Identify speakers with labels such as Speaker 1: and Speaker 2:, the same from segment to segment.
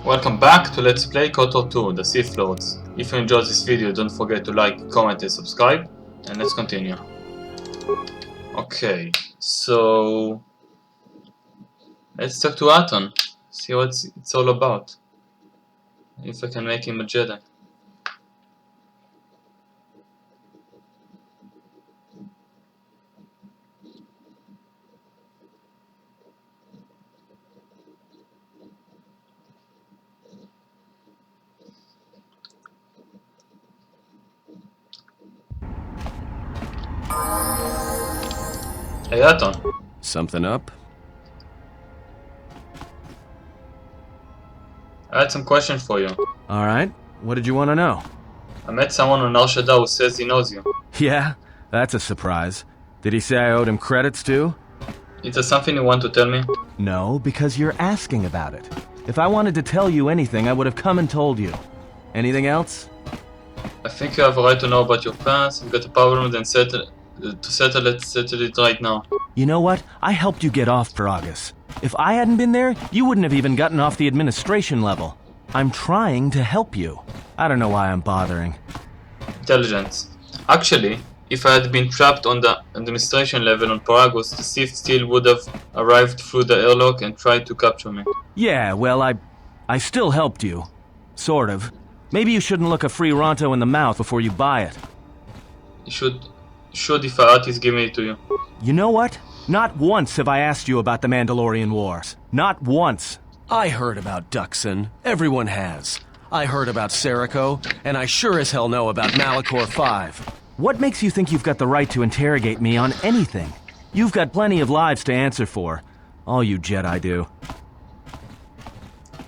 Speaker 1: Welcome back to Let's Play KOTOR 2, the Sith Lords. If you enjoyed this video, don't forget to like, comment and subscribe. And let's continue. Okay, so... let's talk to Atton. See what it's all about. If I can make him a Jedi. Hey Atton.
Speaker 2: Something up?
Speaker 1: I had some questions for you.
Speaker 2: Alright, what did you want to know?
Speaker 1: I met someone on Al Shaddai who says he knows you.
Speaker 2: Yeah, that's a surprise. Did he say I owed him credits too?
Speaker 1: Is there something you want to tell me?
Speaker 2: No, because you're asking about it. If I wanted to tell you anything, I would have come and told you. Anything else?
Speaker 1: I think you have a right to know about your past. If you got a problem, then settle it right now.
Speaker 2: You know what? I helped you get off Peragus. If I hadn't been there, you wouldn't have even gotten off the administration level. I'm trying to help you. I don't know why I'm bothering.
Speaker 1: Intelligence. Actually, if I had been trapped on the administration level on Peragus, the Sith still would have arrived through the airlock and tried to capture me.
Speaker 2: Yeah, well, I still helped you. Sort of. Maybe you shouldn't look a free Ronto in the mouth before you buy it.
Speaker 1: You should if artists give it to you.
Speaker 2: You know what? Not once have I asked you about the Mandalorian Wars. Not once.
Speaker 3: I heard about Duxon. Everyone has. I heard about Serico, and I sure as hell know about Malachor 5.
Speaker 2: What makes you think you've got the right to interrogate me on anything? You've got plenty of lives to answer for. All you Jedi do.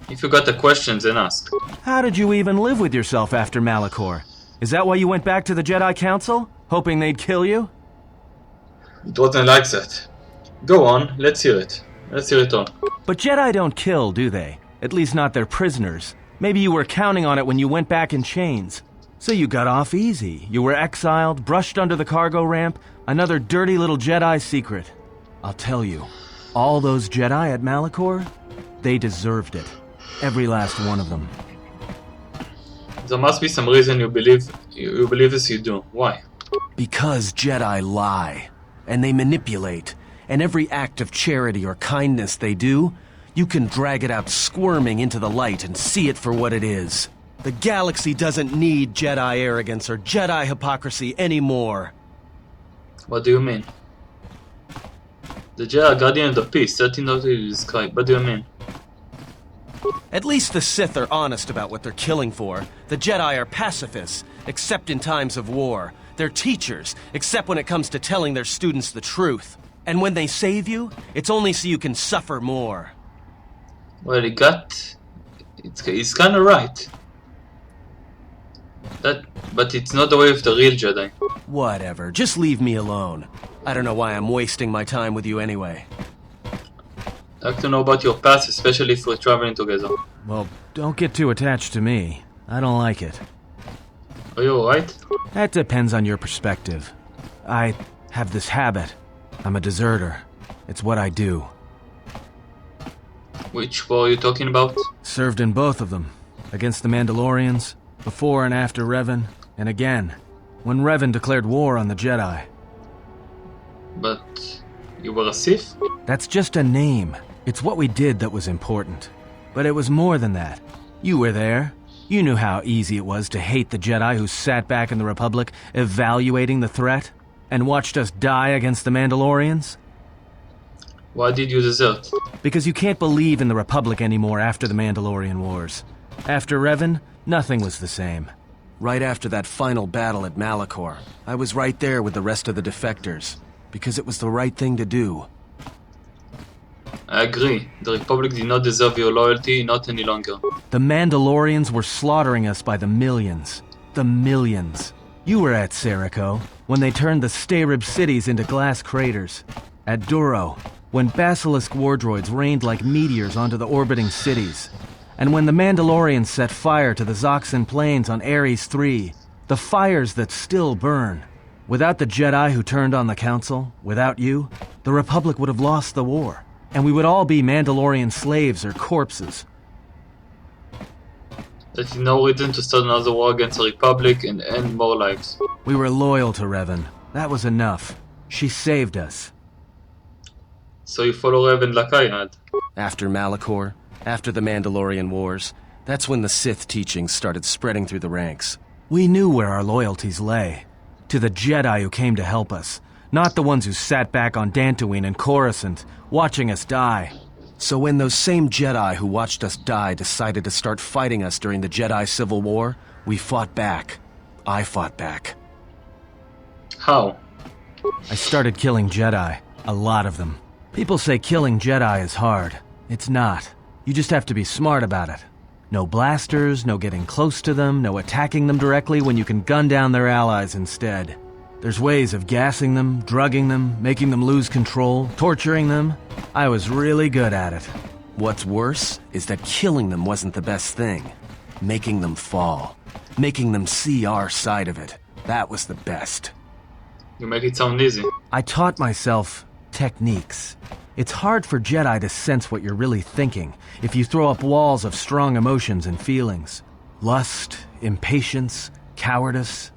Speaker 1: If you got the questions, then ask.
Speaker 2: How did you even live with yourself after Malachor? Is that why you went back to the Jedi Council? Hoping they'd kill you?
Speaker 1: It wasn't like that. Go on, let's hear it. Let's hear it all.
Speaker 2: But Jedi don't kill, do they? At least not their prisoners. Maybe you were counting on it when you went back in chains. So you got off easy. You were exiled, brushed under the cargo ramp, another dirty little Jedi secret. I'll tell you, all those Jedi at Malachor, they deserved it. Every last one of them.
Speaker 1: There must be some reason you believe as you do. Why?
Speaker 3: Because Jedi lie, and they manipulate, and every act of charity or kindness they do, you can drag it out squirming into the light and see it for what it is. The galaxy doesn't need Jedi arrogance or Jedi hypocrisy anymore.
Speaker 1: What do you mean? The Jedi are guardian of the peace, certainly not to describe. What do you mean?
Speaker 3: At least the Sith are honest about what they're killing for. The Jedi are pacifists, except in times of war. They're teachers, except when it comes to telling their students the truth. And when they save you, it's only so you can suffer more.
Speaker 1: Well, it's kinda right. But it's not the way of the real Jedi.
Speaker 3: Whatever, just leave me alone. I don't know why I'm wasting my time with you anyway.
Speaker 1: I'd like to know about your past, especially if we're traveling together.
Speaker 2: Well, don't get too attached to me. I don't like it.
Speaker 1: Are you alright?
Speaker 2: That depends on your perspective. I have this habit. I'm a deserter. It's what I do.
Speaker 1: Which war are you talking about?
Speaker 2: Served in both of them. Against the Mandalorians, before and after Revan, and again, when Revan declared war on the Jedi.
Speaker 1: But you were a Sith?
Speaker 2: That's just a name. It's what we did that was important. But it was more than that. You were there. You knew how easy it was to hate the Jedi who sat back in the Republic, evaluating the threat, and watched us die against the Mandalorians.
Speaker 1: Why did you desert?
Speaker 2: Because you can't believe in the Republic anymore after the Mandalorian Wars. After Revan, nothing was the same.
Speaker 3: Right after that final battle at Malachor, I was right there with the rest of the defectors, because it was the right thing to do.
Speaker 1: I agree. The Republic did not deserve your loyalty, not any longer.
Speaker 2: The Mandalorians were slaughtering us by the millions. The millions. You were at Serico, when they turned the Stayrib cities into glass craters. At Duro, when Basilisk war droids rained like meteors onto the orbiting cities. And when the Mandalorians set fire to the Zoxan plains on Ares III, the fires that still burn. Without the Jedi who turned on the Council, without you, the Republic would have lost the war. And we would all be Mandalorian slaves or corpses.
Speaker 1: That is no reason to start another war against the Republic and end more lives.
Speaker 2: We were loyal to Revan. That was enough. She saved us.
Speaker 1: So you follow Revan like I had.
Speaker 3: After Malachor, after the Mandalorian Wars, that's when the Sith teachings started spreading through the ranks.
Speaker 2: We knew where our loyalties lay. To the Jedi who came to help us, not the ones who sat back on Dantooine and Coruscant, watching us die.
Speaker 3: So when those same Jedi who watched us die decided to start fighting us during the Jedi Civil War, we fought back. I fought back.
Speaker 1: How?
Speaker 2: I started killing Jedi. A lot of them. People say killing Jedi is hard. It's not. You just have to be smart about it. No blasters, no getting close to them, no attacking them directly when you can gun down their allies instead. There's ways of gassing them, drugging them, making them lose control, torturing them. I was really good at it.
Speaker 3: What's worse is that killing them wasn't the best thing. Making them fall. Making them see our side of it. That was the best.
Speaker 1: You make it sound easy.
Speaker 2: I taught myself techniques. It's hard for Jedi to sense what you're really thinking if you throw up walls of strong emotions and feelings. Lust, impatience, cowardice.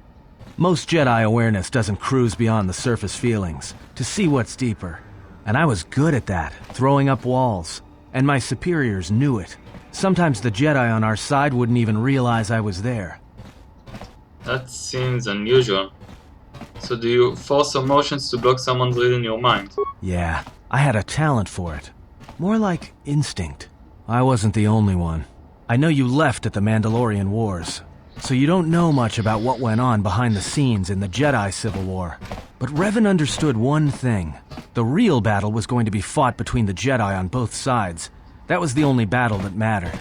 Speaker 2: Most Jedi awareness doesn't cruise beyond the surface feelings to see what's deeper. And I was good at that, throwing up walls. And my superiors knew it. Sometimes the Jedi on our side wouldn't even realize I was there.
Speaker 1: That seems unusual. So do you force emotions to block someone's reading your mind?
Speaker 2: Yeah, I had a talent for it. More like instinct. I wasn't the only one. I know you left at the Mandalorian Wars, so you don't know much about what went on behind the scenes in the Jedi Civil War. But Revan understood one thing. The real battle was going to be fought between the Jedi on both sides. That was the only battle that mattered.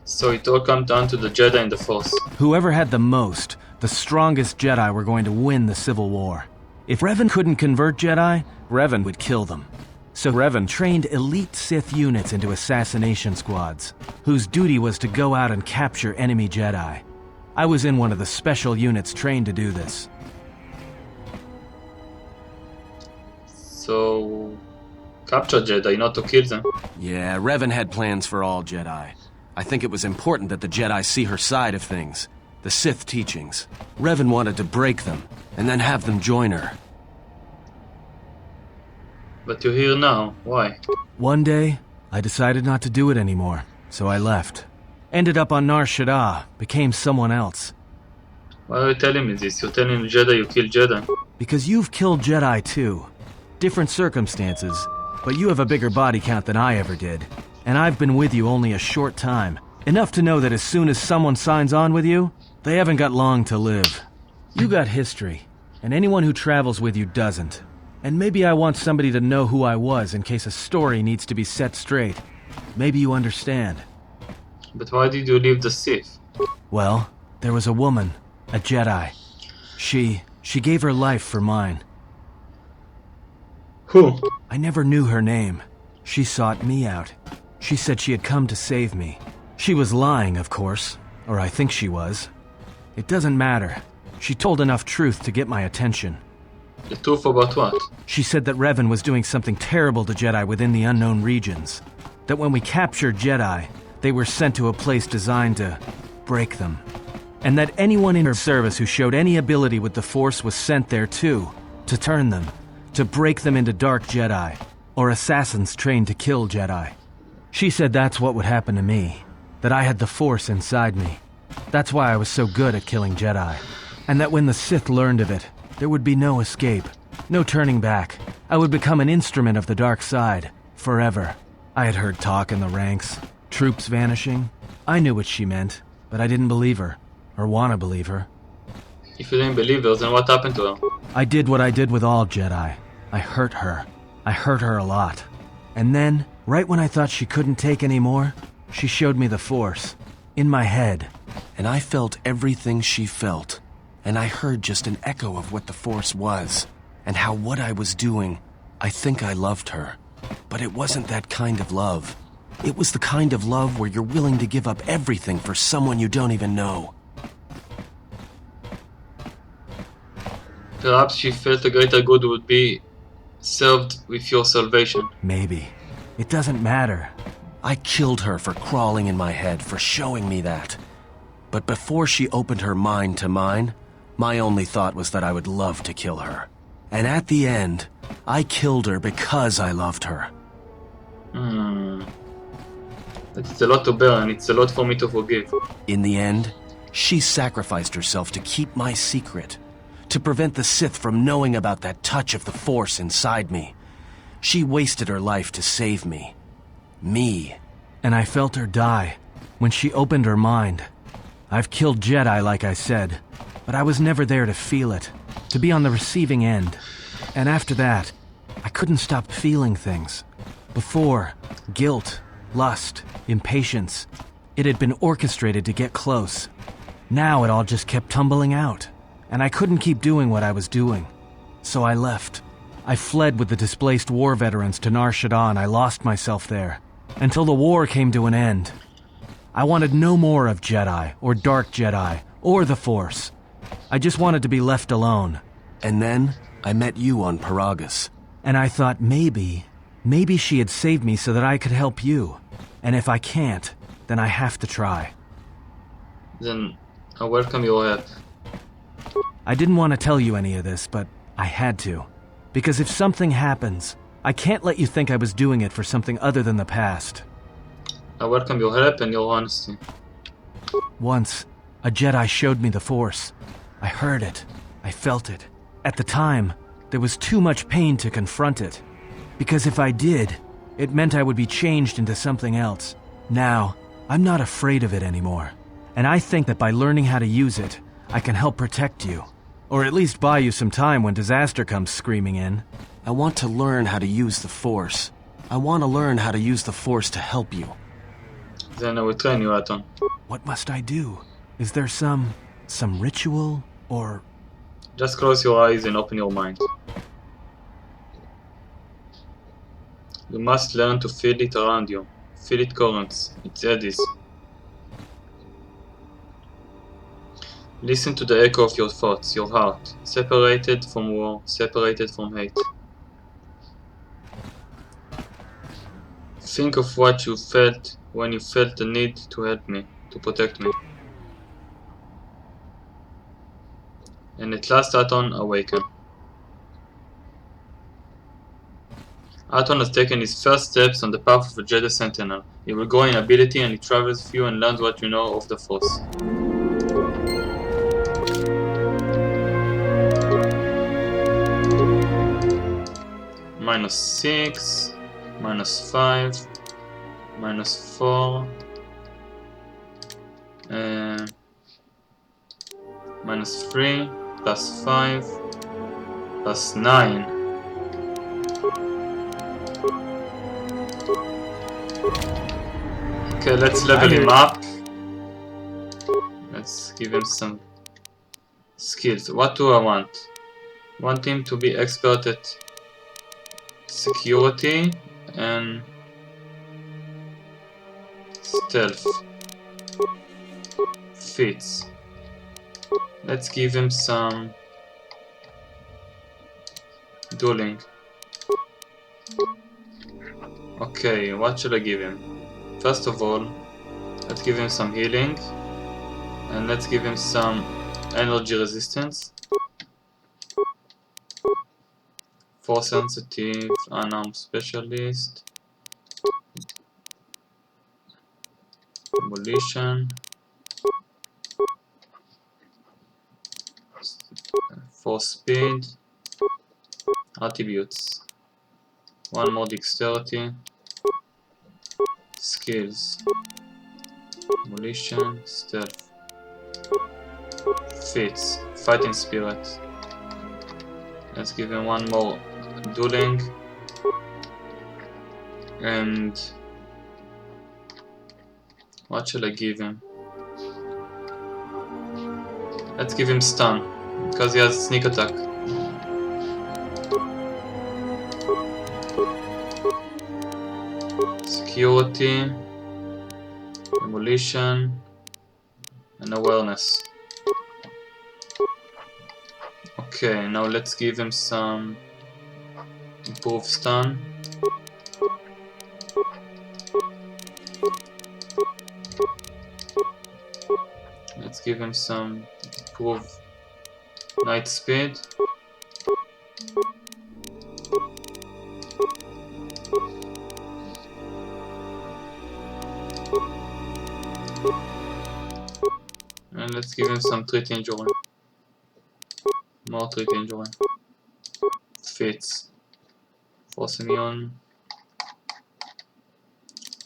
Speaker 1: So it all comes down to the Jedi and the Force.
Speaker 2: Whoever had the most, the strongest Jedi were going to win the Civil War. If Revan couldn't convert Jedi, Revan would kill them. So Revan trained elite Sith units into assassination squads, whose duty was to go out and capture enemy Jedi. I was in one of the special units trained to do this.
Speaker 1: So... capture Jedi, not to kill them.
Speaker 3: Yeah, Revan had plans for all Jedi. I think it was important that the Jedi see her side of things. The Sith teachings. Revan wanted to break them, and then have them join her.
Speaker 1: But you're here now. Why?
Speaker 2: One day, I decided not to do it anymore, so I left. Ended up on Nar Shaddaa, became someone else.
Speaker 1: Why are you telling me this? You're telling the Jedi you killed Jedi.
Speaker 2: Because you've killed Jedi too. Different circumstances, but you have a bigger body count than I ever did. And I've been with you only a short time. Enough to know that as soon as someone signs on with you, they haven't got long to live. You got history, and anyone who travels with you doesn't. And maybe I want somebody to know who I was in case a story needs to be set straight. Maybe you understand.
Speaker 1: But why did you leave the Sith?
Speaker 2: Well, there was a woman, a Jedi. She gave her life for mine.
Speaker 1: Who?
Speaker 2: I never knew her name. She sought me out. She said she had come to save me. She was lying, of course, or I think she was. It doesn't matter. She told enough truth to get my attention.
Speaker 1: The truth about what?
Speaker 2: She said that Revan was doing something terrible to Jedi within the unknown regions. That when we captured Jedi, they were sent to a place designed to break them. And that anyone in her service who showed any ability with the Force was sent there too, to turn them, to break them into dark Jedi, or assassins trained to kill Jedi. She said that's what would happen to me, that I had the Force inside me. That's why I was so good at killing Jedi. And that when the Sith learned of it, there would be no escape, no turning back. I would become an instrument of the dark side, forever. I had heard talk in the ranks, troops vanishing. I knew what she meant, but I didn't believe her, or want to believe her.
Speaker 1: If you didn't believe her, then what happened to her?
Speaker 2: I did what I did with all Jedi. I hurt her. I hurt her a lot. And then, right when I thought she couldn't take any more, she showed me the Force. In my head.
Speaker 3: And I felt everything she felt. And I heard just an echo of what the Force was. And how what I was doing, I think I loved her. But it wasn't that kind of love. It was the kind of love where you're willing to give up everything for someone you don't even know.
Speaker 1: Perhaps she felt a greater good would be served with your salvation.
Speaker 2: Maybe. It doesn't matter.
Speaker 3: I killed her for crawling in my head, for showing me that. But before she opened her mind to mine, my only thought was that I would love to kill her. And at the end, I killed her because I loved her.
Speaker 1: It's a lot to bear, and it's a lot for me to forgive.
Speaker 3: In the end, she sacrificed herself to keep my secret, to prevent the Sith from knowing about that touch of the Force inside me. She wasted her life to save me. Me.
Speaker 2: And I felt her die when she opened her mind. I've killed Jedi, like I said, but I was never there to feel it, to be on the receiving end. And after that, I couldn't stop feeling things. Before, guilt, lust, impatience. It had been orchestrated to get close. Now it all just kept tumbling out, and I couldn't keep doing what I was doing. So I left. I fled with the displaced war veterans to Nar Shaddaa. I lost myself there, until the war came to an end. I wanted no more of Jedi, or Dark Jedi, or the Force. I just wanted to be left alone.
Speaker 3: And then, I met you on Paragus.
Speaker 2: And I thought maybe she had saved me so that I could help you. And if I can't, then I have to try.
Speaker 1: Then I welcome your help.
Speaker 2: I didn't want to tell you any of this, but I had to. Because if something happens, I can't let you think I was doing it for something other than the past.
Speaker 1: I welcome your help and your honesty.
Speaker 2: Once, a Jedi showed me the Force. I heard it. I felt it. At the time, there was too much pain to confront it. Because if I did, it meant I would be changed into something else. Now, I'm not afraid of it anymore. And I think that by learning how to use it, I can help protect you. Or at least buy you some time when disaster comes screaming in.
Speaker 3: I want to learn how to use the Force. I want to learn how to use the Force to help you.
Speaker 1: Then I will train you, Atton.
Speaker 2: What must I do? Is there some ritual, or...
Speaker 1: Just close your eyes and open your mind. You must learn to feel it around you. Feel it currents, its eddies. Listen to the echo of your thoughts, your heart, separated from war, separated from hate. Think of what you felt when you felt the need to help me, to protect me. And at last Atton awaken. Atton has taken his first steps on the path of a Jedi sentinel. He will grow in ability and he travels with you and learns what you know of the Force. -6, -5, -4, -3, +5, +9. Okay, let's level him up. Let's give him some skills. What do I want? I want him to be expert at security and stealth. Fits. Let's give him some dueling. Okay, what should I give him? First of all, let's give him some healing, and let's give him some energy resistance. Force sensitive, unarmed specialist, demolition, force speed, attributes, one more dexterity, skills, demolition, stealth, fits, fighting spirit. Let's give him one more dueling, and what shall I give him? Let's give him stun, because he has sneak attack. Security, demolition, and awareness. Okay, now let's give him some improved stun. Let's give him some improve night speed. And let's give him some treat injury. More treat injury. Fits. Force immune.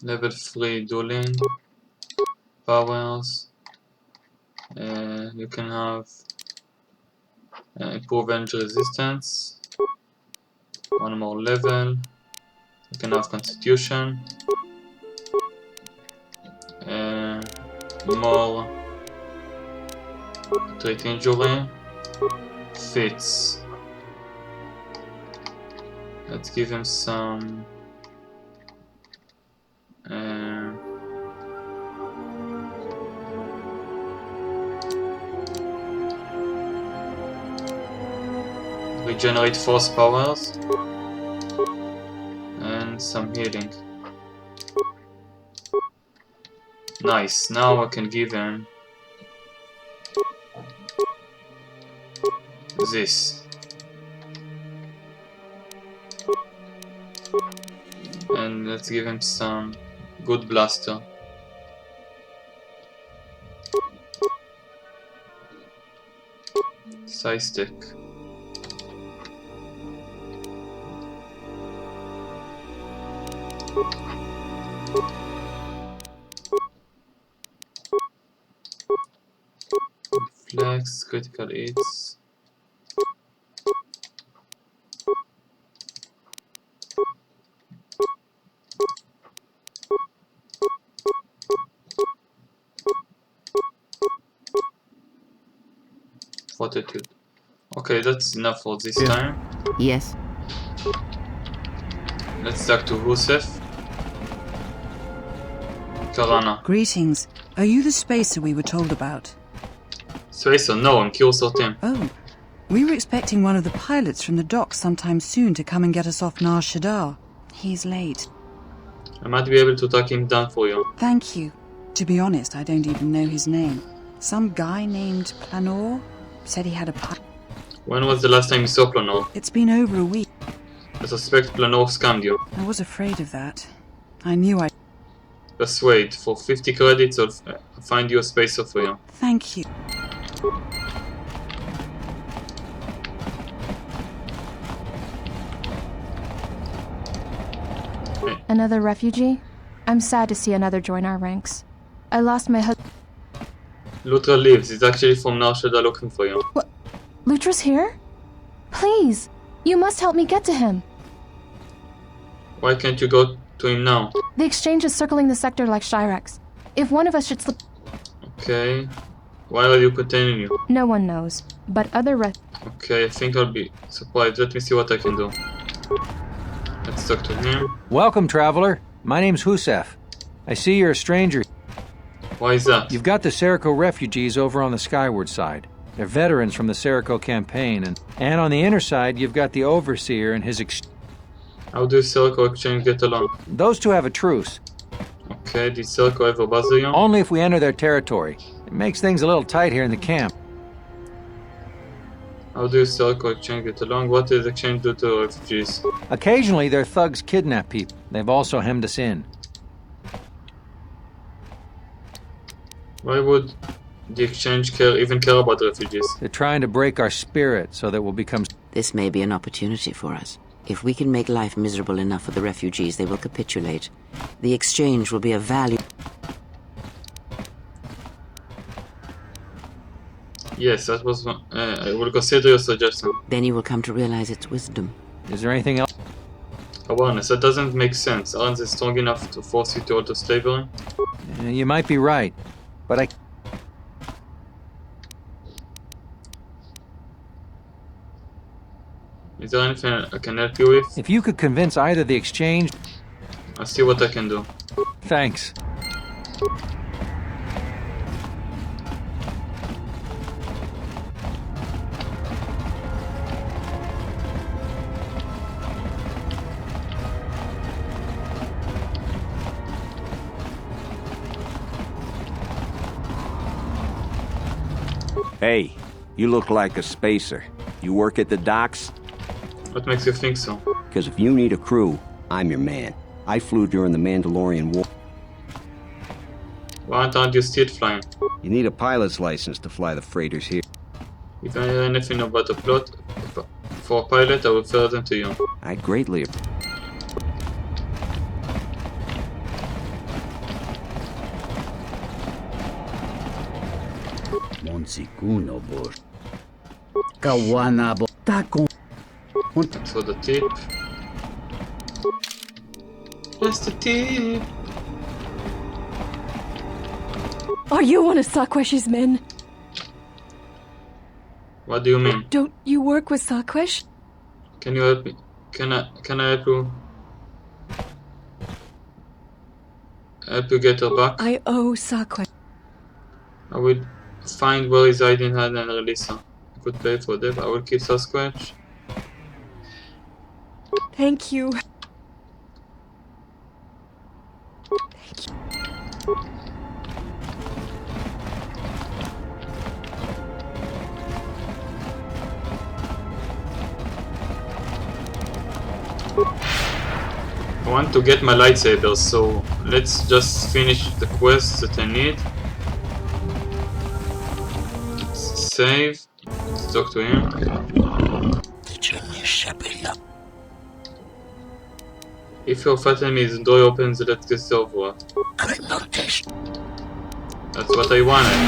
Speaker 1: Level 3 dueling. Powers. You can have improve energy resistance. One more level. You can have constitution. More treat injury. Fits. Let's give him some regenerate force powers and some healing. Nice, now I can give him this. And let's give him some good blaster. Side stick. Flex, critical hits. Fortitude. Okay, that's enough for this time.
Speaker 4: Yes.
Speaker 1: Let's talk to Husef. Karana.
Speaker 5: Greetings. Are you the spacer we were told about?
Speaker 1: Spacer, no, I'm Kyoso Tim.
Speaker 5: Oh, we were expecting one of the pilots from the docks sometime soon to come and get us off Nar Shaddaa. He's late.
Speaker 1: I might be able to track him down for you.
Speaker 5: Thank you. To be honest, I don't even know his name. Some guy named Planor said he had a pilot.
Speaker 1: When was the last time you saw Planor?
Speaker 5: It's been over a week.
Speaker 1: I suspect Planor scammed you.
Speaker 5: I was afraid of that. I knew I...
Speaker 1: Persuade. For 50 credits, I'll find you a spacer for you.
Speaker 5: Thank you.
Speaker 6: Another refugee? I'm sad to see another join our ranks. I lost my husband.
Speaker 1: Lutra lives. He's actually from Nar Shaddaa looking for you.
Speaker 6: What? Lutra's here? Please! You must help me get to him!
Speaker 1: Why can't you go to him now?
Speaker 6: The exchange is circling the sector like Shyrax. If one of us should slip...
Speaker 1: Okay. Why are you containing you?
Speaker 6: No one knows, but other
Speaker 1: Okay, I think I'll be surprised. Let me see what I can do. Let's talk to him.
Speaker 7: Welcome, traveler. My name's Husef. I see you're a stranger.
Speaker 1: Why is that?
Speaker 7: You've got the Serico refugees over on the skyward side. They're veterans from the Serico campaign, and on the inner side, you've got the Overseer and his
Speaker 1: How do Serico exchange get along?
Speaker 7: Those two have a truce.
Speaker 1: Okay, did Serico ever bother you?
Speaker 7: Only if we enter their territory. It makes things a little tight here in the camp.
Speaker 1: How do Serico exchange get along? What does exchange do to refugees?
Speaker 7: Occasionally, their thugs kidnap people. They've also hemmed us in.
Speaker 1: Why would the exchange even care about refugees?
Speaker 7: They're trying to break our spirit so that we'll become...
Speaker 4: This may be an opportunity for us. If we can make life miserable enough for the refugees, they will capitulate. The exchange will be of value.
Speaker 1: Yes, that was... I will consider your suggestion.
Speaker 4: Then you will come to realize its wisdom.
Speaker 7: Is there anything else?
Speaker 1: Awareness, that doesn't make sense. Aren't they strong enough to force you to alter slavery?
Speaker 7: You might be right, but I...
Speaker 1: Is there anything I can help you with?
Speaker 7: If you could convince either the exchange...
Speaker 1: I'll see what I can do.
Speaker 7: Thanks.
Speaker 8: Hey, you look like a spacer. You work at the docks?
Speaker 1: What makes you think so?
Speaker 8: Because if you need a crew, I'm your man. I flew during the Mandalorian War.
Speaker 1: Why aren't you still flying?
Speaker 8: You need a pilot's license to fly the freighters here.
Speaker 1: If I hear anything about the plot for a pilot, I will refer them to you.
Speaker 8: I greatly...
Speaker 1: Thanks for the tip. What's the tip?
Speaker 9: Are you one of Sakwesh's men?
Speaker 1: What do you mean?
Speaker 9: Don't you work with Sakwesh?
Speaker 1: Can you help me? Can I help you? Help you get her back?
Speaker 9: I owe Sakwesh.
Speaker 1: I will find where he's hiding her and release her. I could pay for that. I will keep Sasquatch.
Speaker 9: Thank you.
Speaker 1: I want to get my lightsaber, so let's just finish the quests that I need. Let's save. Let's talk to him. If your fat enemy's door opens, let's get it over. That's what I wanted.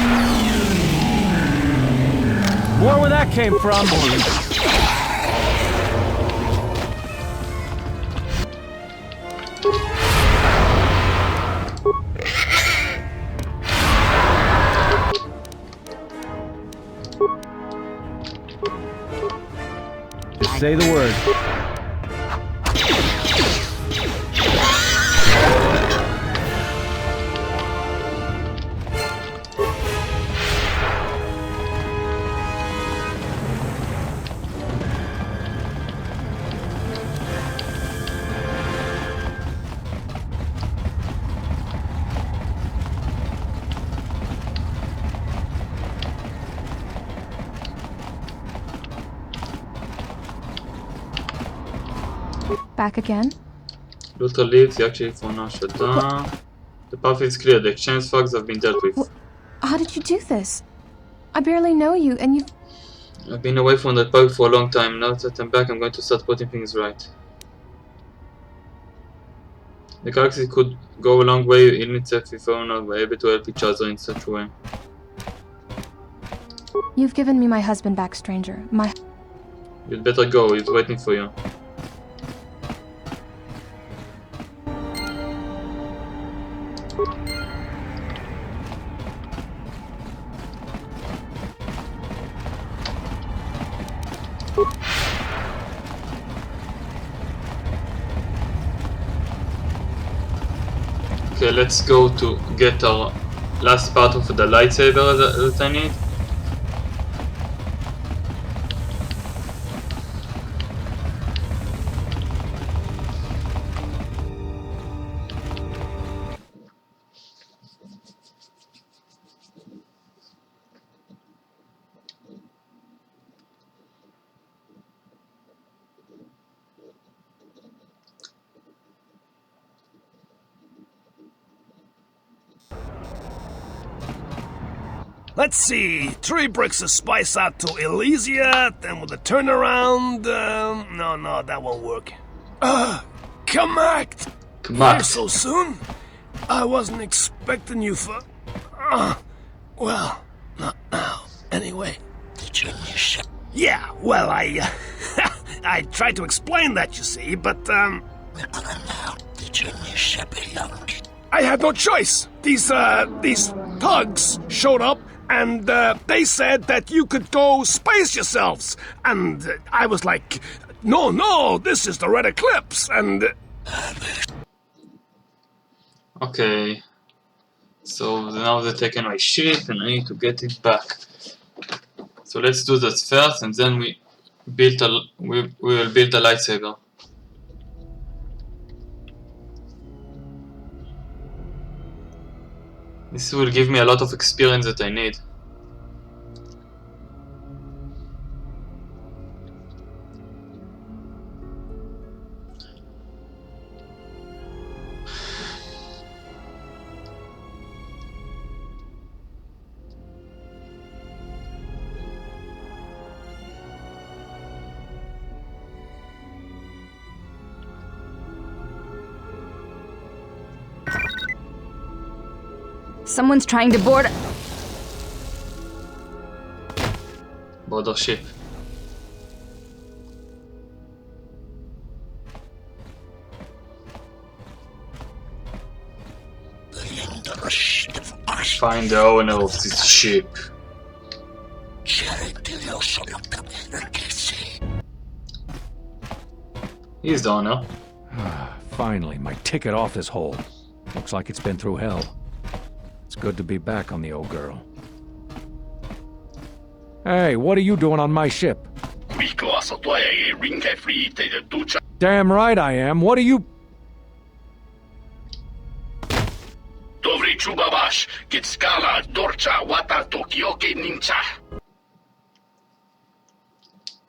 Speaker 2: More where that came from. Just say the word.
Speaker 6: Back again?
Speaker 1: Luther leaves, the actually for now shut down. The path is clear, the exchange thugs have been dealt with.
Speaker 6: How did you do this? I barely know you, and you've...
Speaker 1: I've been away from that park for a long time. Now that I'm back, I'm going to start putting things right. The galaxy could go a long way in itself if we were able to help each other in such a way.
Speaker 6: You've given me my husband back, stranger.
Speaker 1: You'd better go, he's waiting for you. Okay, let's go to get our last part of the lightsaber that I need.
Speaker 10: Let's see, 3 bricks of spice out to Elysia, then with a turnaround, no, that won't work. Connect! Here so soon? I wasn't expecting you for... well, not now. Anyway. Yeah, well, I tried to explain that, you see, but, I had no choice. These thugs showed up, and they said that you could go space yourselves. And I was like, no, this is the Red Eclipse, and...
Speaker 1: Okay. So now they're taking my ship, and I need to get it back. So let's do that first, and then we will build a lightsaber. This will give me a lot of experience that I need.
Speaker 9: Someone's trying to board.
Speaker 1: Board our ship. Find the owner of this ship. He's the owner.
Speaker 7: Finally, my ticket off this hole. Looks like it's been through hell. It's good to be back on the old girl. Hey, what are you doing on my ship? Damn right I am. What are you...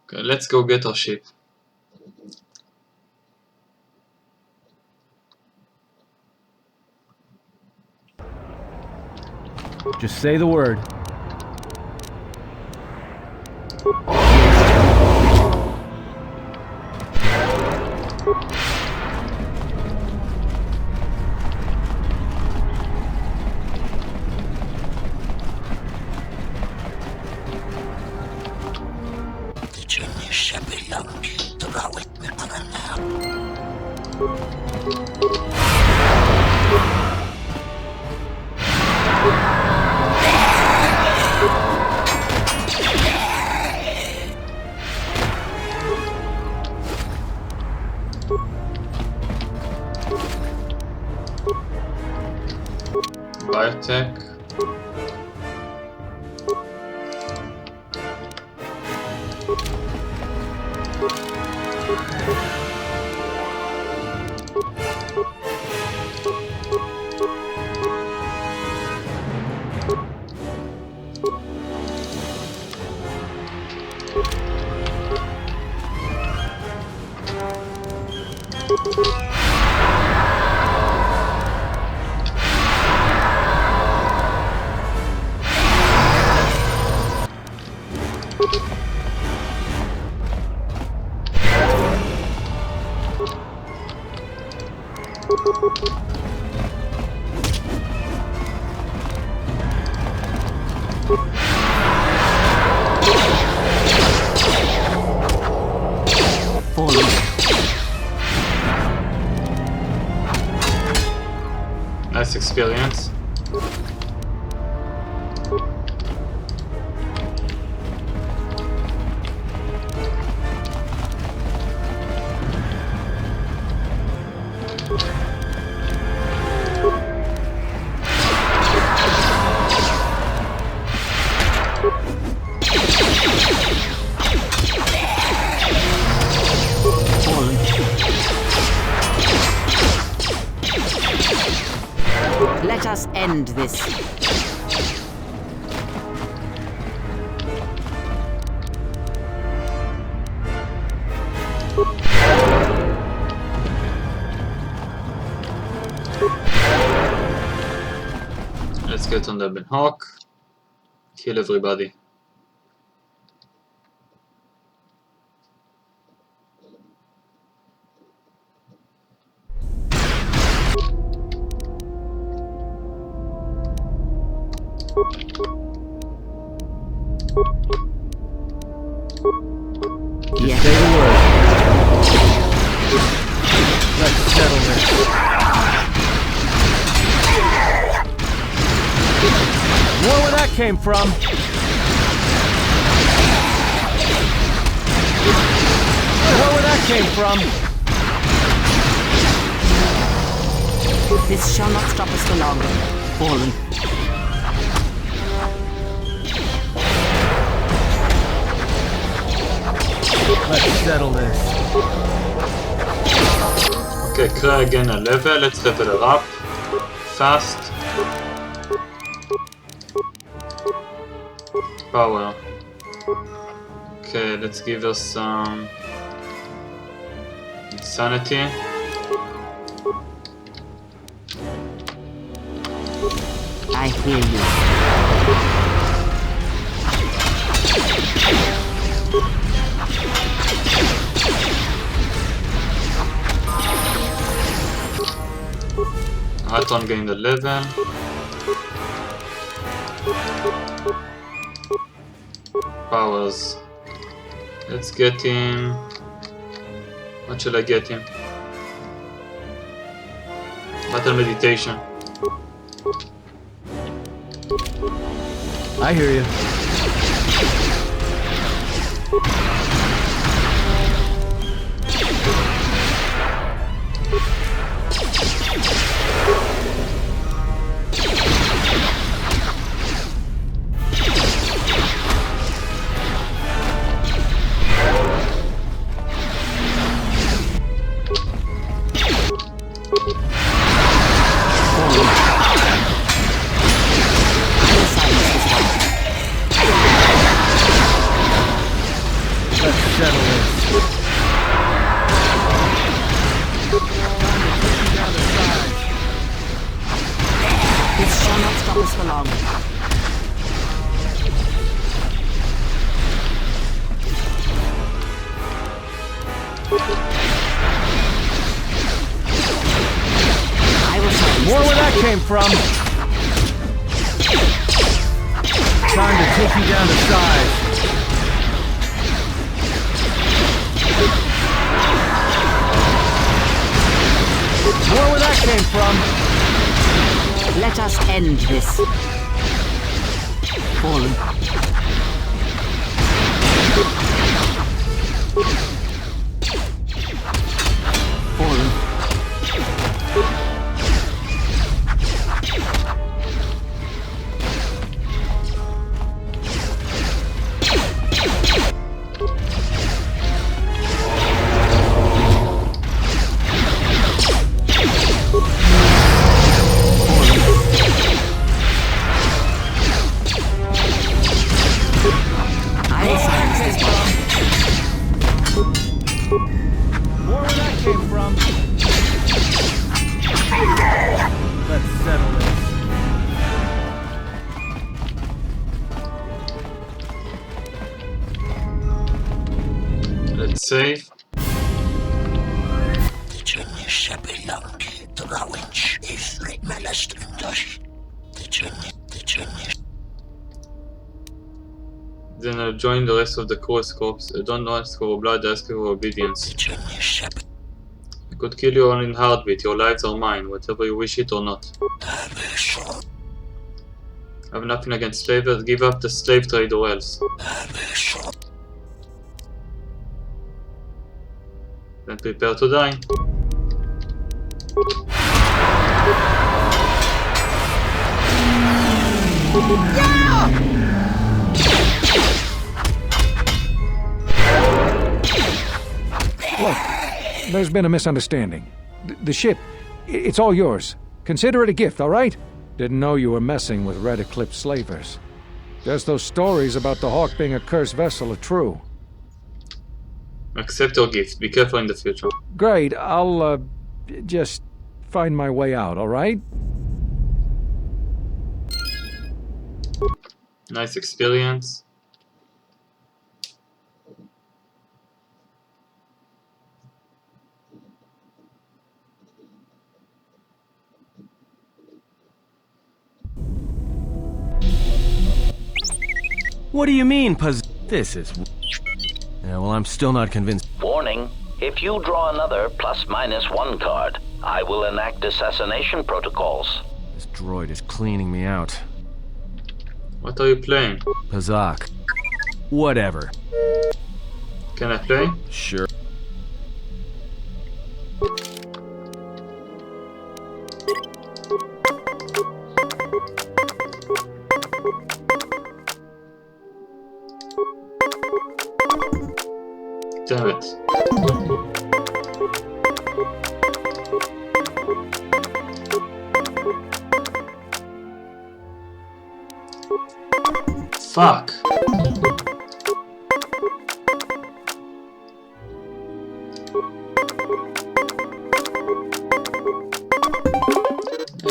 Speaker 1: Okay, let's go get our ship.
Speaker 2: Just say the word.
Speaker 1: Biotech. Nice experience.
Speaker 4: Let us end this.
Speaker 1: Let's get on the Ebon Hawk. Kill everybody.
Speaker 2: Just say the word. Let's settle this. More where that came from. More where that came from.
Speaker 4: This shall not stop us for long. Fallen.
Speaker 2: Let's settle this.
Speaker 1: Okay, clear again a level. Let's level her up. Fast. Power. Okay, let's give her some insanity.
Speaker 4: I hear you.
Speaker 1: Atton gained a level. Powers. Let's get him. What should I get him? Battle meditation.
Speaker 2: I hear you.
Speaker 4: This shall not stop us for long. I will silence
Speaker 2: More
Speaker 4: this
Speaker 2: where that came from. Time to take you down to size. More where that came from.
Speaker 4: Let us end this. Fallen. Fallen.
Speaker 2: More where that came from. Let's settle
Speaker 1: this. Let's save. Then I'll join the rest of the chorus corps. I don't ask for blood, I ask for obedience. I could kill you all in heartbeat, your lives are mine, whether you wish it or not. I have nothing against slavers, give up the slave trade or else. Then prepare to die.
Speaker 7: Look, there's been a misunderstanding. The ship, it's all yours. Consider it a gift, all right? Didn't know you were messing with Red Eclipse slavers. Guess those stories about the Hawk being a cursed vessel are true.
Speaker 1: Accept your gift, be careful in the future.
Speaker 7: Great, I'll, just find my way out, all right?
Speaker 1: Nice experience.
Speaker 2: What do you mean, This is... Yeah, well, I'm still not convinced.
Speaker 11: Warning, if you draw another ±1 card, I will enact assassination protocols.
Speaker 2: This droid is cleaning me out.
Speaker 1: What are you playing?
Speaker 2: Pazak. Whatever.
Speaker 1: Can I play?
Speaker 2: Sure.
Speaker 1: Damn it. Fuck.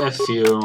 Speaker 1: F you.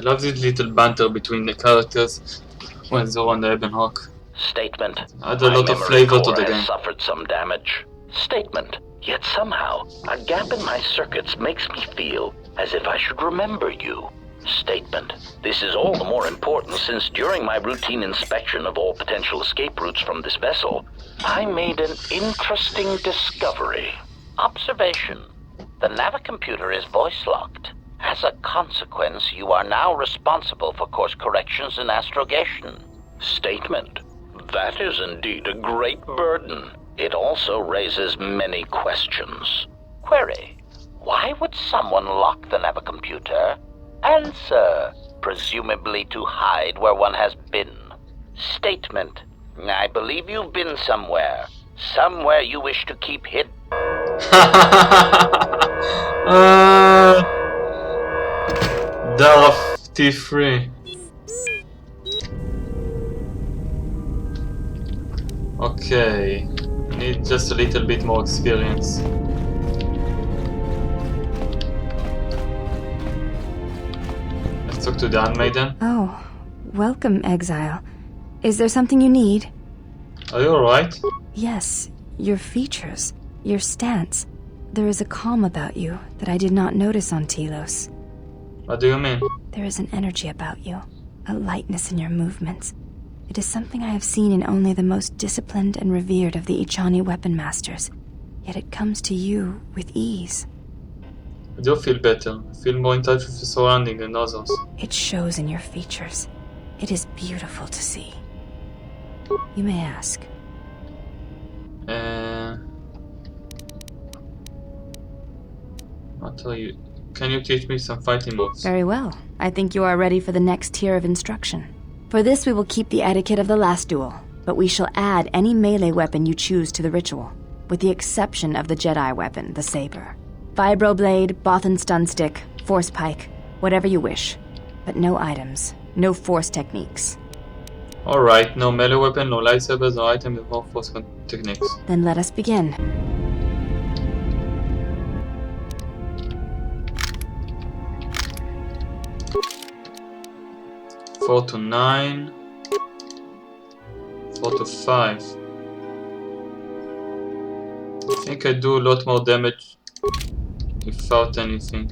Speaker 1: love this little banter between the characters when they're on the Ebon Hawk.
Speaker 11: Statement.
Speaker 1: Add a
Speaker 11: My
Speaker 1: lot of
Speaker 11: memory
Speaker 1: flavor to
Speaker 11: core
Speaker 1: the
Speaker 11: has
Speaker 1: game.
Speaker 11: suffered some damage. Statement. Yet somehow, a gap in my circuits makes me feel as if I should remember you. Statement. This is all the more important since during my routine inspection of all potential escape routes from this vessel, I made an interesting discovery. Observation. The navicomputer is voice-locked. As a consequence, you are now responsible for course corrections and astrogation. Statement. That is indeed a great burden. It also raises many questions. Query. Why would someone lock the navicomputer? Answer. Presumably to hide where one has been. Statement. I believe you've been somewhere. Somewhere you wish to keep hidden.
Speaker 1: Darth T3. Okay, need just a little bit more experience. Let's talk to the handmaiden.
Speaker 12: Oh, welcome, exile. Is there something you need?
Speaker 1: Are you alright?
Speaker 12: Yes, your features, your stance. There is a calm about you that I did not notice on Telos.
Speaker 1: What do you mean?
Speaker 12: There is an energy about you, a lightness in your movements. It is something I have seen in only the most disciplined and revered of the Ichani weapon masters, yet it comes to you with ease.
Speaker 1: I do feel better. I feel more in touch with the surrounding than others.
Speaker 12: It shows in your features. It is beautiful to see. You may ask.
Speaker 1: I'll tell you. Can you teach me some fighting moves?
Speaker 12: Very well. I think you are ready for the next tier of instruction. For this we will keep the etiquette of the last duel, but we shall add any melee weapon you choose to the ritual, with the exception of the Jedi weapon, the saber. Vibroblade, Bothan stun stick, force pike, whatever you wish. But no items, no force techniques.
Speaker 1: Alright, no melee weapon, no lightsabers, no item with more force techniques.
Speaker 12: Then let us begin.
Speaker 1: Four to 9. 4 to 5. I think I do a lot more damage without anything.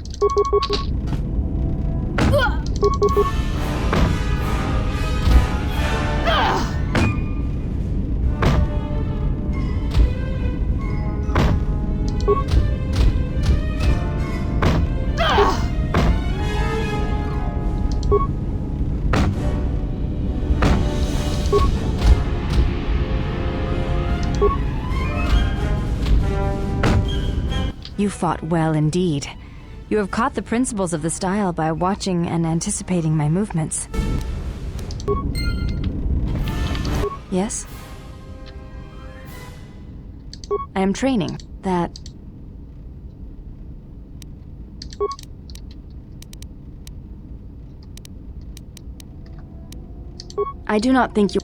Speaker 12: You fought well indeed. You have caught the principles of the style by watching and anticipating my movements. Yes? I am training. That... I do not think you...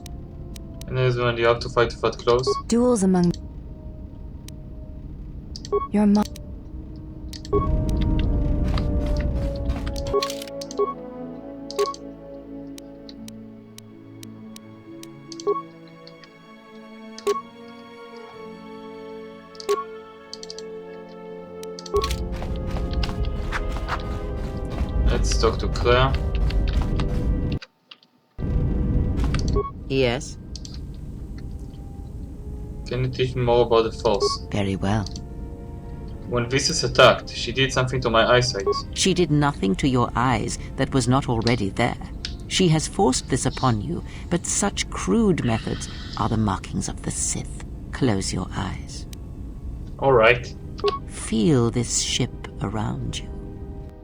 Speaker 1: And this is when you have to fight without clothes.
Speaker 12: Duels among... Your mom...
Speaker 1: Let's talk to Claire.
Speaker 4: Yes?
Speaker 1: Can you teach me more about the Force?
Speaker 4: Very well.
Speaker 1: When Visas attacked, she did something to my eyesight.
Speaker 4: She did nothing to your eyes that was not already there. She has forced this upon you, but such crude methods are the markings of the Sith. Close your eyes.
Speaker 1: Alright.
Speaker 4: Feel this ship around you.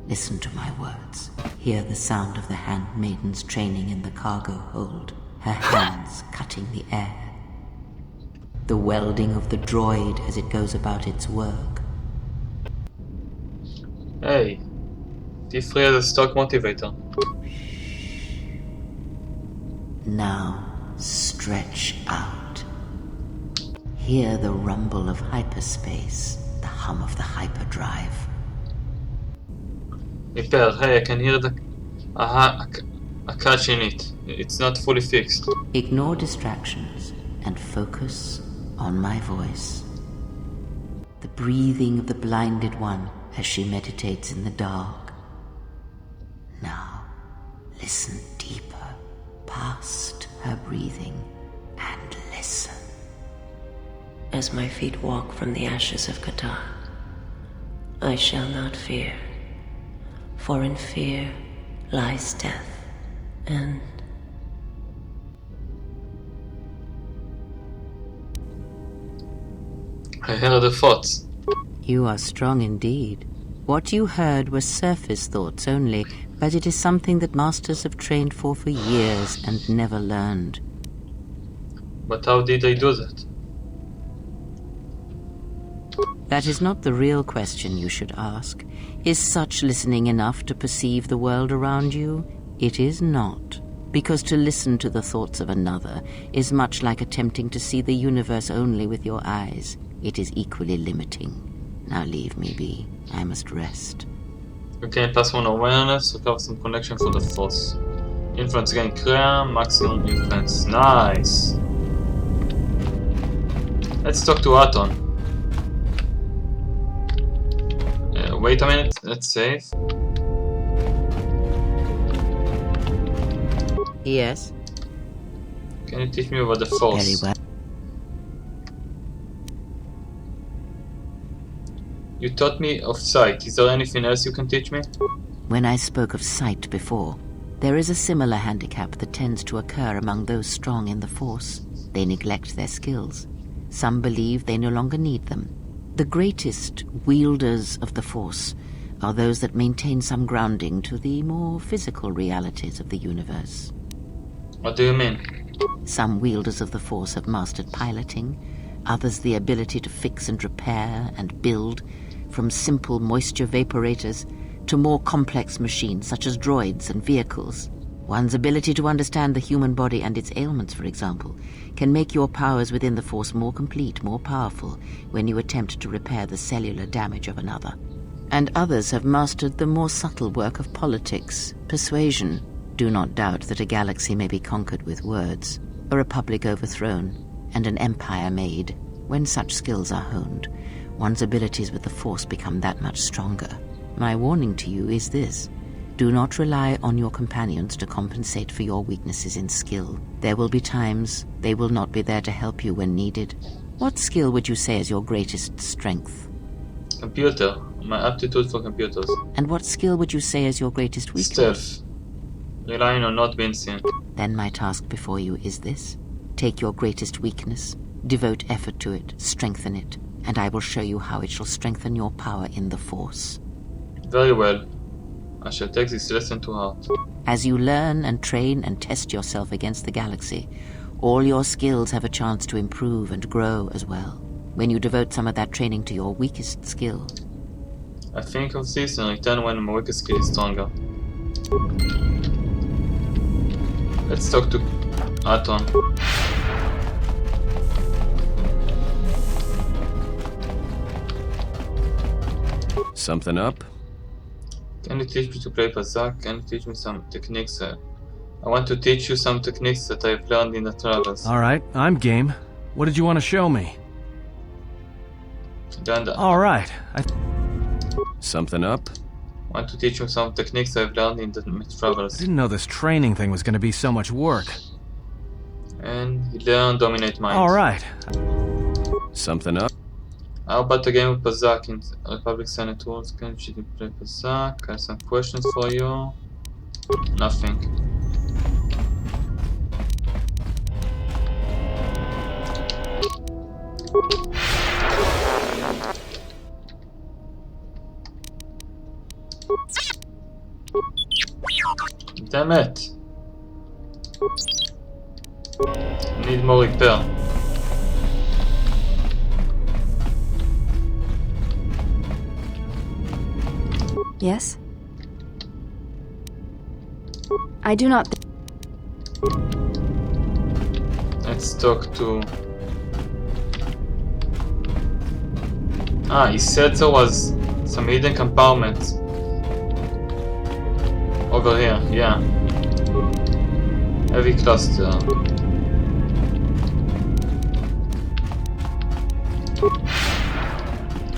Speaker 4: Listen to my words. Hear the sound of the handmaidens training in the cargo hold, her hands cutting the air. The welding of the droid as it goes about its work.
Speaker 1: Hey, T3 has a stock motivator.
Speaker 4: Now, stretch out. Hear the rumble of hyperspace, the hum of the hyperdrive.
Speaker 1: Hey, I can hear the a catch in it. It's not fully fixed.
Speaker 4: Ignore distractions and focus on my voice. The breathing of the blinded one as she meditates in the dark. Now, listen deeper, past her breathing, and listen.
Speaker 13: As my feet walk from the ashes of KOTOR, I shall not fear, for in fear lies death, and...
Speaker 1: I heard the thoughts.
Speaker 4: You are strong indeed. What you heard were surface thoughts only, but it is something that masters have trained for years and never learned.
Speaker 1: But how did I do that?
Speaker 4: That is not the real question you should ask. Is such listening enough to perceive the world around you? It is not. Because to listen to the thoughts of another is much like attempting to see the universe only with your eyes. It is equally limiting. Now leave me be. I must rest.
Speaker 1: Okay, plus 1 awareness, recover some connection for the force. Influence gain clear, maximum influence. Nice! Let's talk to Atton. Wait a minute, let's save.
Speaker 4: Yes?
Speaker 1: Can you teach me about the force?
Speaker 4: Very well.
Speaker 1: You taught me of sight. Is there anything else you can teach me?
Speaker 4: When I spoke of sight before, there is a similar handicap that tends to occur among those strong in the Force. They neglect their skills. Some believe they no longer need them. The greatest wielders of the Force are those that maintain some grounding to the more physical realities of the universe.
Speaker 1: What do you mean?
Speaker 4: Some wielders of the Force have mastered piloting, others the ability to fix and repair and build, from simple moisture vaporators to more complex machines such as droids and vehicles. One's ability to understand the human body and its ailments, for example, can make your powers within the Force more complete, more powerful, when you attempt to repair the cellular damage of another. And others have mastered the more subtle work of politics, persuasion. Do not doubt that a galaxy may be conquered with words, a republic overthrown, and an empire made. When such skills are honed, one's abilities with the Force become that much stronger. My warning to you is this. Do not rely on your companions to compensate for your weaknesses in skill. There will be times they will not be there to help you when needed. What skill would you say is your greatest strength?
Speaker 1: Computer. My aptitude for computers.
Speaker 4: And what skill would you say is your greatest weakness?
Speaker 1: Stealth. Relying on not being seen.
Speaker 4: Then my task before you is this. Take your greatest weakness, devote effort to it, strengthen it, and I will show you how it shall strengthen your power in the Force.
Speaker 1: Very well. I shall take this lesson to heart.
Speaker 4: As you learn and train and test yourself against the galaxy, all your skills have a chance to improve and grow as well. When you devote some of that training to your weakest skill.
Speaker 1: I think of this and return when my weakest skill is stronger. Let's talk to Atton.
Speaker 3: Something up?
Speaker 1: Can you teach me to play Pazak? Can you teach me some techniques? I want to teach you some techniques that I've learned in the travels.
Speaker 2: Alright, I'm game. What did you want to show me? Alright.
Speaker 3: Something up?
Speaker 1: I want to teach you some techniques I've learned in the travels.
Speaker 2: I didn't know this training thing was going to be so much work.
Speaker 1: And learn dominate minds.
Speaker 2: Alright.
Speaker 3: Something up?
Speaker 1: How about the game of Pazak in Republic Senate Tools? Can you play Pazak? I have some questions for you. Nothing. Damn it! Need more repair.
Speaker 12: Yes? I do not
Speaker 1: Let's talk to... Ah, he said there was some hidden compartments. Over here, yeah. Heavy cluster.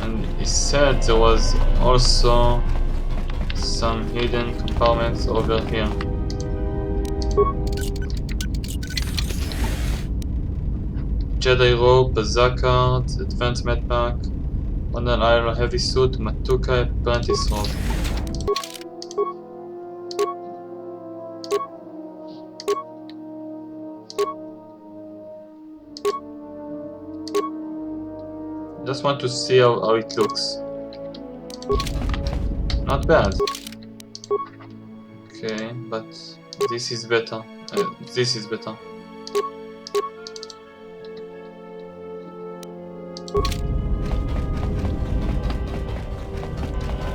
Speaker 1: And he said there was also some hidden compartments over here. Jedi robe, bazooka cards, advanced medpack, one iron heavy suit, matuka, apprentice robe. Just want to see how it looks. Not bad. Okay, but this is better. This is better.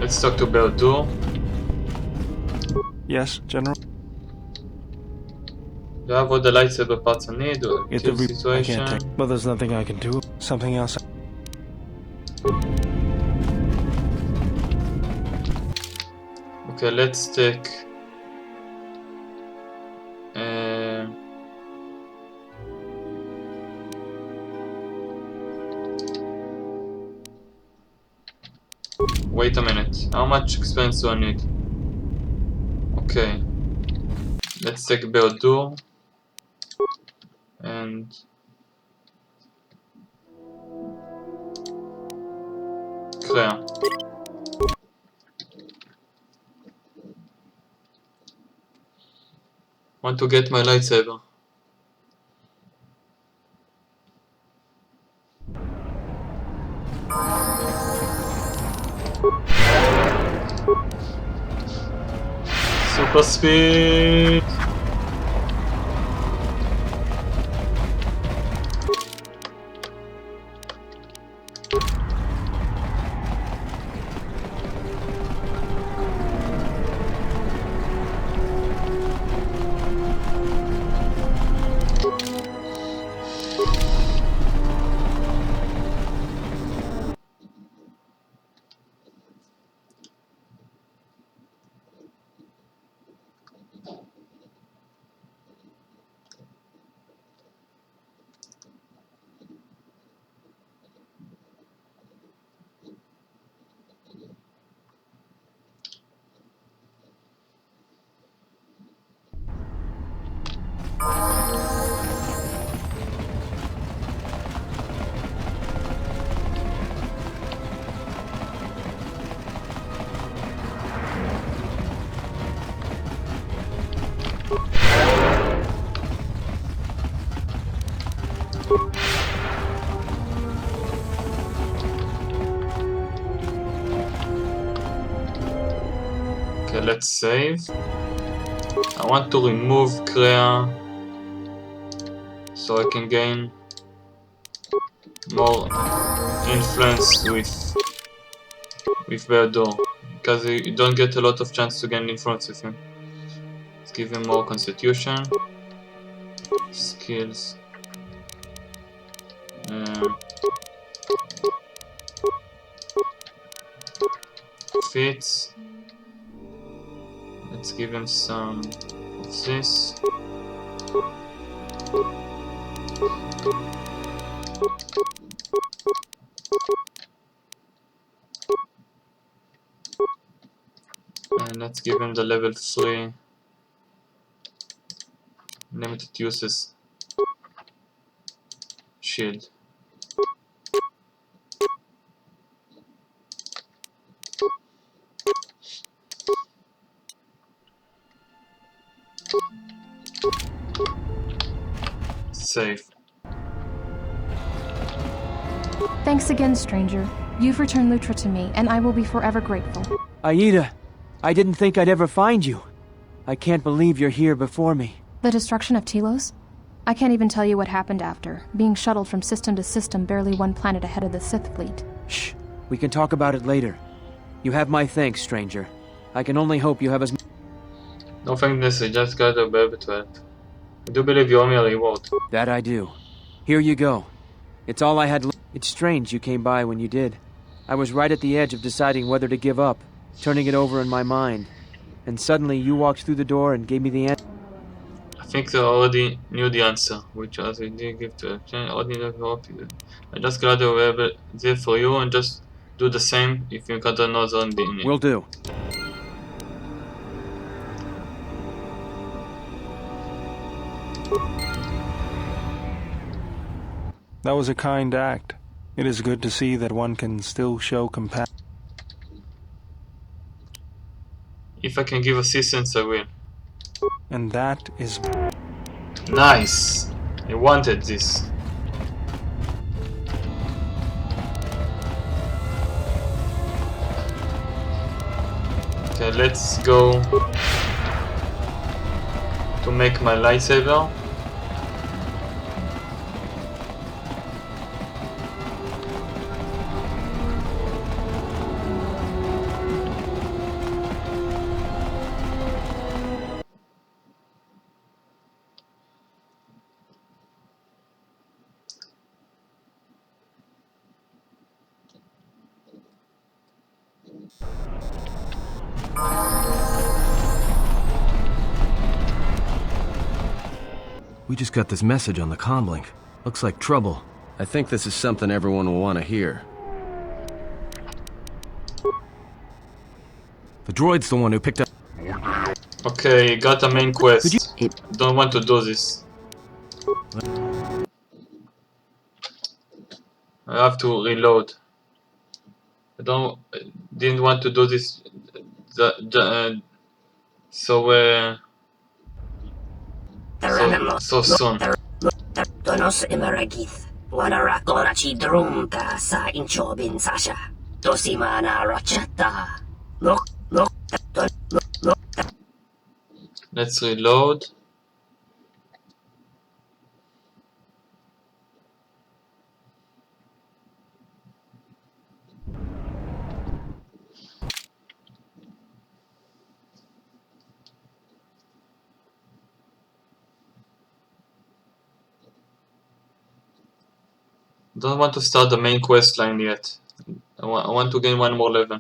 Speaker 1: Let's talk to Berdur.
Speaker 14: Yes, General.
Speaker 1: Do you have all the lightsaber parts I need? Or
Speaker 14: Get
Speaker 1: kill
Speaker 14: the
Speaker 1: situation?
Speaker 14: I can't take. Well, there's nothing I can do. Something else.
Speaker 1: Okay, let's take. Wait a minute. How much experience do I need? Okay. Let's take Berdur. And Kreia. Want to get my lightsaber. Super speed. Okay, let's save. I want to remove Kreia so I can gain more influence with Berdur, because you don't get a lot of chance to gain influence with him. Let's give him more constitution, skills, feats. Let's give him some of this. And let's give him the level 3 limited uses shield. Save.
Speaker 6: Thanks again, stranger. You've returned Lutra to me, and I will be forever grateful.
Speaker 15: Aida, I didn't think I'd ever find you. I can't believe you're here before me.
Speaker 6: The destruction of Telos? I can't even tell you what happened after, being shuttled from system to system barely one planet ahead of the Sith fleet.
Speaker 15: Shh, we can talk about it later. You have my thanks, stranger. I can only hope you have as...
Speaker 1: No thanks, I just got a baby to help. I do believe you owe me a reward.
Speaker 15: That I do. Here you go. It's all I had. It's strange you came by when you did. I was right at the edge of deciding whether to give up, turning it over in my mind. and suddenly you walked through the door and gave me the answer.
Speaker 1: I think they already knew the answer, which as we did give to I just glad they were there for you and just do the same if you encounter another ending.
Speaker 15: Will do.
Speaker 14: That was a kind act. It is good to see that one can still show compassion.
Speaker 1: If I can give assistance, I will.
Speaker 14: And that is...
Speaker 1: Nice! I wanted this. Okay, let's go to make my lightsaber.
Speaker 2: We just got this message on the comlink. Looks like trouble.
Speaker 3: I think this is something everyone will want to hear.
Speaker 2: The droid's the one who picked up...
Speaker 1: Okay, got a main quest. Don't want to do this. I have to reload. Didn't want to do this. So soon.
Speaker 16: Donos imaragith. Wanara korachi drumta sa inchobin sasha. Dosimana rochata. Look.
Speaker 1: Let's reload. Don't want to start the main quest line yet. I want to gain one more level.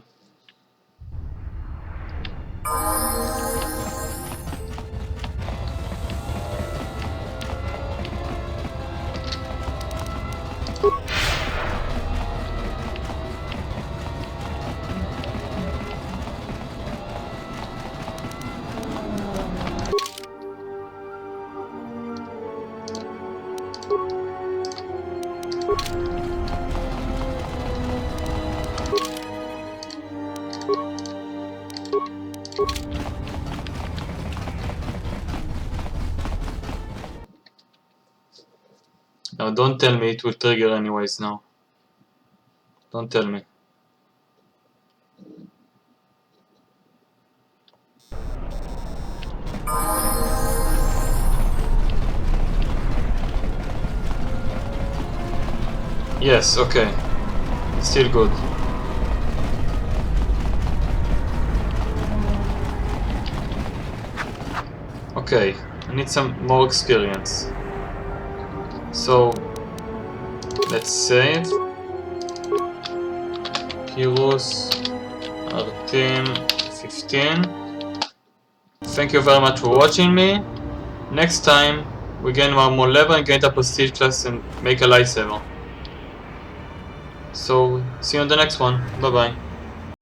Speaker 1: Now don't tell me it will trigger anyways now. Don't tell me. Yes, okay. Still good. Okay, I need some more experience. So, let's save. Heroes, Atton, 15. Thank you very much for watching me. Next time, we gain one more level and get a prestige class and make a lightsaber. So, see you on the next one. Bye bye.